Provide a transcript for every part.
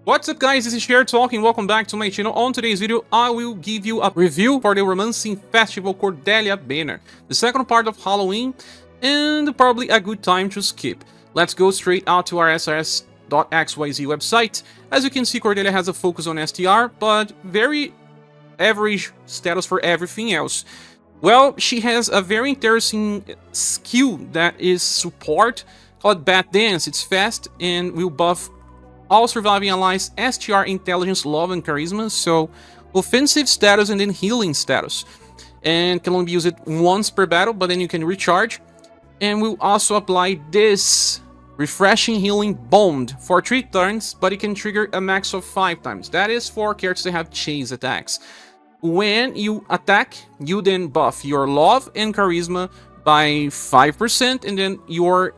What's up guys, this is Cher talking, welcome back to my channel. On today's video, I will give you a review for the Romancing Festival Cordelia banner, the second part of Halloween, and probably a good time to skip. Let's go straight out to our SRS.xyz website. As you can see, Cordelia has a focus on STR, but very average status for everything else. Well, she has a very interesting skill that is support, called Bat Dance. It's fast and will buff all surviving allies STR intelligence, love, and charisma, so offensive status and then healing status. And can only be used once per battle, but then you can recharge. And we'll also apply this refreshing healing bond for 3 turns, but it can trigger a max of 5 times. That is for characters that have chase attacks. When you attack, you then buff your love and charisma by 5%, and then your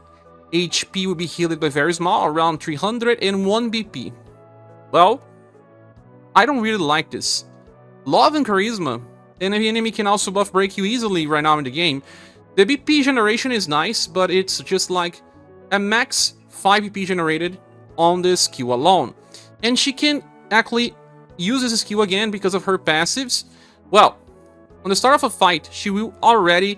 HP will be healed by very small, around 301 BP. Well, I don't really like this. Love and Charisma, and the enemy can also buff break you easily right now in the game. The BP generation is nice, but it's just like a max 5 BP generated on this skill alone. And she can actually use this skill again because of her passives. Well, on the start of a fight, she will already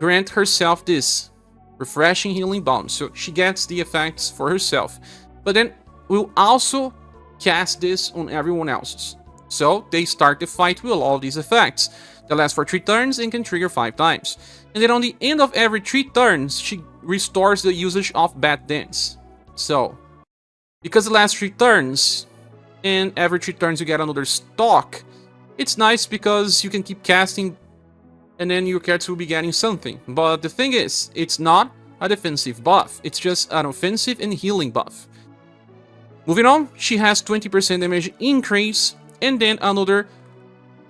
grant herself this refreshing healing bomb, so she gets the effects for herself, but then we'll also cast this on everyone else's, so they start the fight with all these effects that last for 3 turns and can trigger 5 times. And then on the end of every 3 turns, she restores the usage of Bat Dance. So because the last 3 turns and every 3 turns you get another stock, it's nice because you can keep casting and then your character will be getting something. But the thing is, it's not a defensive buff, it's just an offensive and healing buff. Moving on, she has 20% damage increase and then another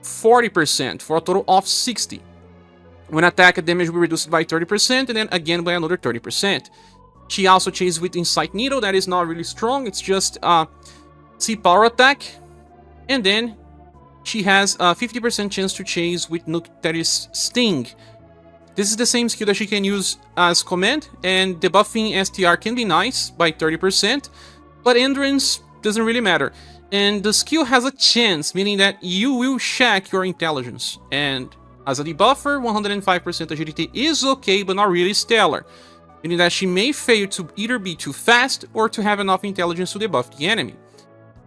40% for a total of 60. When attack, damage will be reduced by 30% and then again by another 30%. She also chases with Insight Needle, that is not really strong, it's just a C-power attack. And then she has a 50% chance to chase with Nuke, that is Sting. This is the same skill that she can use as command, and debuffing STR can be nice by 30%, but endurance doesn't really matter. And the skill has a chance, meaning that you will check your intelligence. And as a debuffer, 105% agility is okay, but not really stellar, meaning that she may fail to either be too fast or to have enough intelligence to debuff the enemy.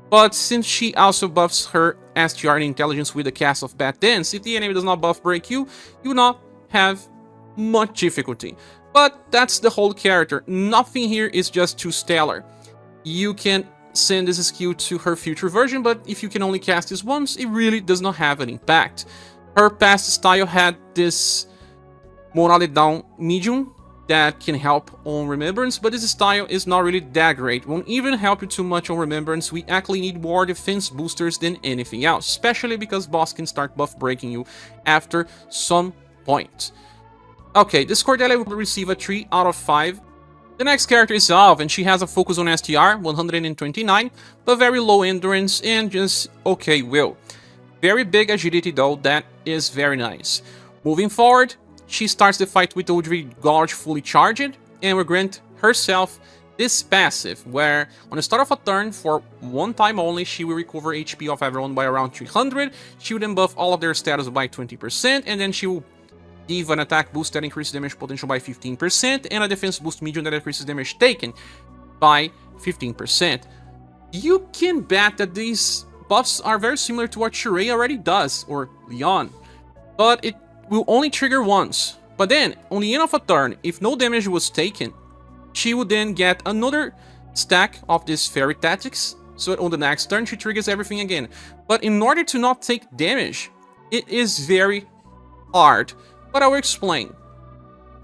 But since she also buffs her STR and intelligence with the cast of Bat Dance, if the enemy does not buff break you, you will not have much difficulty. But that's the whole character. Nothing here is just too stellar. You can send this skill to her future version, but if you can only cast this once, it really does not have an impact. Her past style had this morale down medium that can help on Remembrance, but this style is not really that great. Won't even help you too much on Remembrance. We actually need more defense boosters than anything else, especially because boss can start buff breaking you after some point. Okay, this Cordelia will receive a 3 out of 5. The next character is Alv, and she has a focus on STR, 129, but very low endurance and just okay will. Very big agility though, that is very nice. Moving forward, she starts the fight with Eldritch Gorge fully charged, and will grant herself this passive, where on the start of a turn, for 1 time only, she will recover HP of everyone by around 300, she will then buff all of their status by 20%, and then she will give an attack boost that increases damage potential by 15%, and a defense boost medium that increases damage taken by 15%. You can bet that these buffs are very similar to what Sheree already does, or Leon, but it will only trigger once. But then, on the end of a turn, if no damage was taken, she would then get another stack of this Fairy Tactics, so on the next turn she triggers everything again. But in order to not take damage, it is very hard, but I will explain.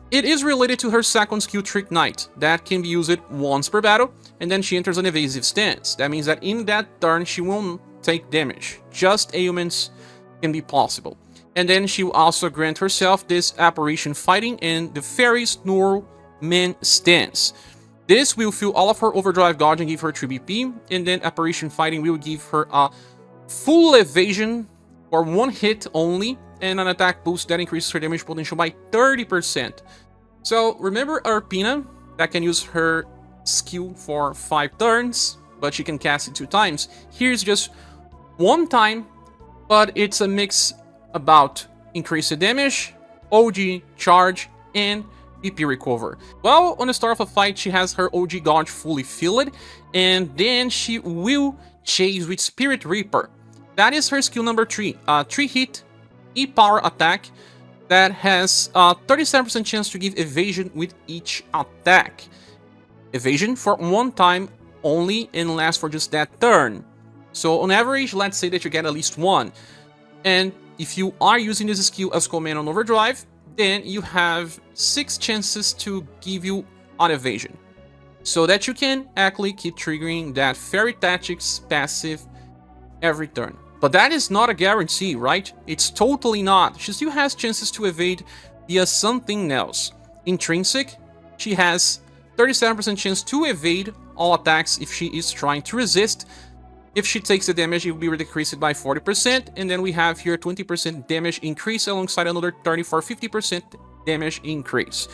It is related to her second skill, Trick Knight, that can be used once per battle, and then she enters an evasive stance. That means that in that turn she won't take damage, just ailments can be possible. And then she will also grant herself this Apparition Fighting and the Fairy's Neural Man Stance. This will fill all of her Overdrive Gauge and give her 3 BP, and then Apparition Fighting will give her a full evasion for 1 hit only, and an attack boost that increases her damage potential by 30%. So remember Arpina, that can use her skill for 5 turns, but she can cast it 2 times. Here's just 1 time, but it's a mix about increased damage, OG, charge, and PP recover. Well, on the start of a fight, she has her OG gauge fully filled, and then she will chase with Spirit Reaper. That is her skill number 3, 3-hit E-power attack that has a 37% chance to give evasion with each attack. Evasion for 1 time only and lasts for just that turn. So on average, let's say that you get at least 1. And if you are using this skill as command on overdrive, then you have 6 chances to give you an evasion. So that you can actually keep triggering that Fairy Tactics passive every turn. But that is not a guarantee, right? It's totally not. She still has chances to evade via something else. Intrinsic, she has 37% chance to evade all attacks if she is trying to resist. If she takes the damage, it will be decreased by 40%, and then we have here 20% damage increase alongside another 30 for 50% damage increase.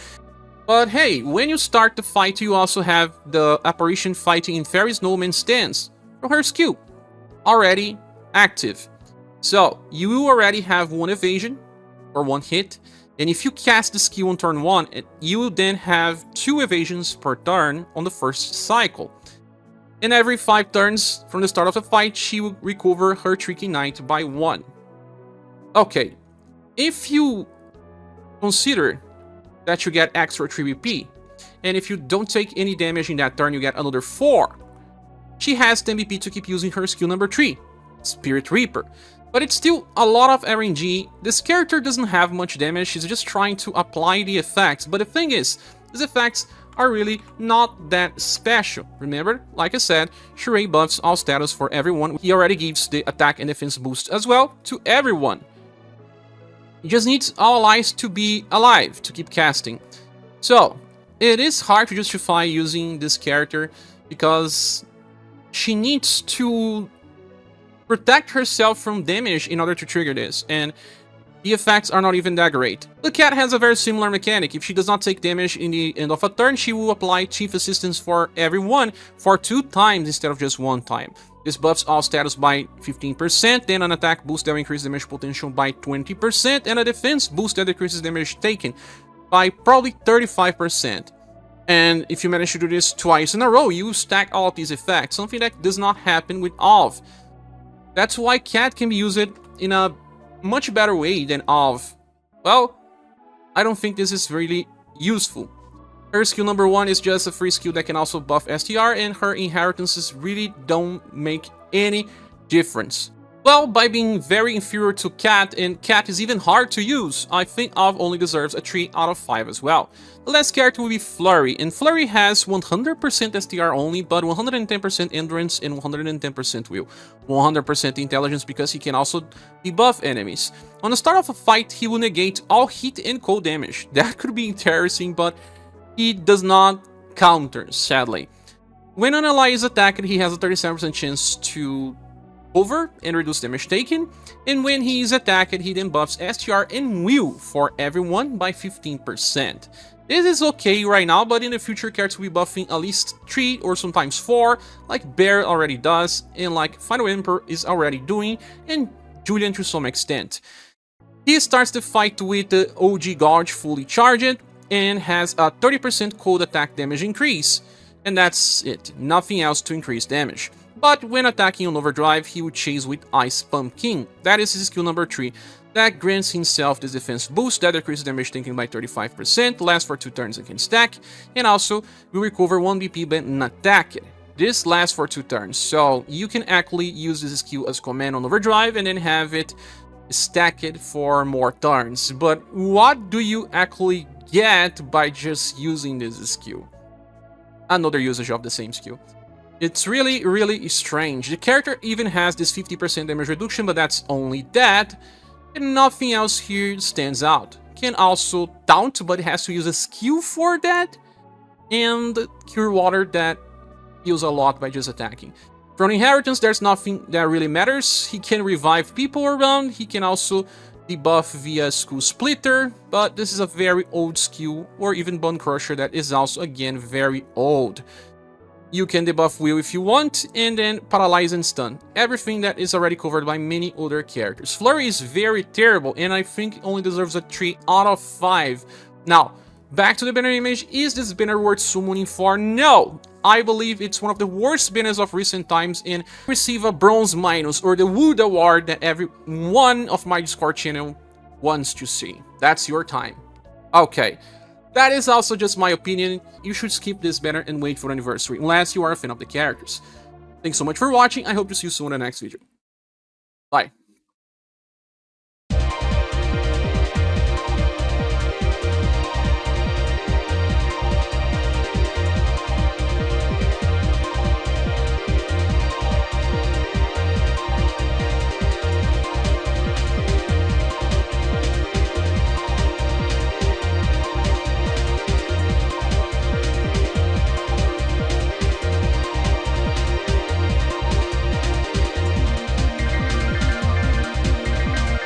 But hey, when you start the fight, you also have the apparition fighting in Fairy Snowman stance from her skill already active. So you already have 1 evasion or 1 hit, and if you cast the skill on turn 1, you will then have 2 evasions per turn on the first cycle. And every 5 turns from the start of the fight, she will recover her Tricky Knight by 1. Okay, if you consider that you get extra 3 BP, and if you don't take any damage in that turn, you get another 4. She has 10 BP to keep using her skill number 3, Spirit Reaper. But it's still a lot of RNG. This character doesn't have much damage, she's just trying to apply the effects. But the thing is, these effects are really not that special. Remember, like I said, Shirei buffs all status for everyone. He already gives the attack and defense boost as well to everyone. He just needs all allies to be alive to keep casting. So, it is hard to justify using this character because she needs to protect herself from damage in order to trigger this, and the effects are not even that great. The cat has a very similar mechanic. If she does not take damage in the end of a turn, she will apply Chief Assistance for everyone for 2 times instead of just 1 time. This buffs all status by 15%, then an attack boost that will increase damage potential by 20%, and a defense boost that decreases damage taken by probably 35%. And if you manage to do this twice in a row, you stack all of these effects, something that does not happen with Alv. That's why Cat can be used in a much better way than Alv. Well, I don't think this is really useful. Her skill number 1 is just a free skill that can also buff STR, and her inheritances really don't make any difference. Well, by being very inferior to Cat, and Cat is even hard to use, I think Alv only deserves a 3 out of 5 as well. The last character will be Flurry, and Flurry has 100% STR only, but 110% endurance and 110% will. 100% intelligence because he can also debuff enemies. On the start of a fight, he will negate all hit and cold damage. That could be interesting, but he does not counter, sadly. When an ally is attacked, he has a 37% chance to over and reduce damage taken, and when he is attacked, he then buffs STR and will for everyone by 15%. This is okay right now, but in the future, characters will be buffing at least 3 or sometimes 4, like Bear already does, and like Final Emperor is already doing, and Julian to some extent. He starts the fight with the OG Gauge fully charged, and has a 30% cold attack damage increase, and that's it, nothing else to increase damage. But when attacking on overdrive, he would chase with Ice Pumpkin. That is his skill number 3. That grants himself this defense boost that decreases damage taken by 35%, lasts for 2 turns and can stack, and also will recover 1 BP when attacked. This lasts for 2 turns, so you can actually use this skill as command on overdrive and then have it stacked for more turns. But what do you actually get by just using this skill? Another usage of the same skill. It's really strange. The character even has this 50% damage reduction, but that's only that, and nothing else here stands out. Can also taunt, but it has to use a skill for that, and Cure Water that heals a lot by just attacking. From inheritance, there's nothing that really matters. He can revive people around, he can also debuff via Skull Splitter, but this is a very old skill, or even Bone Crusher that is also again very old. You can debuff Will if you want, and then paralyze and stun. Everything that is already covered by many other characters. Flurry is very terrible, and I think only deserves a 3 out of 5. Now, back to the banner image. Is this banner worth summoning for? No! I believe it's one of the worst banners of recent times, and receive a bronze minus, or the Wood award that every one of my Discord channel wants to see. That's your time. Okay. That is also just my opinion. You should skip this banner and wait for anniversary, unless you are a fan of the characters. Thanks so much for watching. I hope to see you soon in the next video. Bye.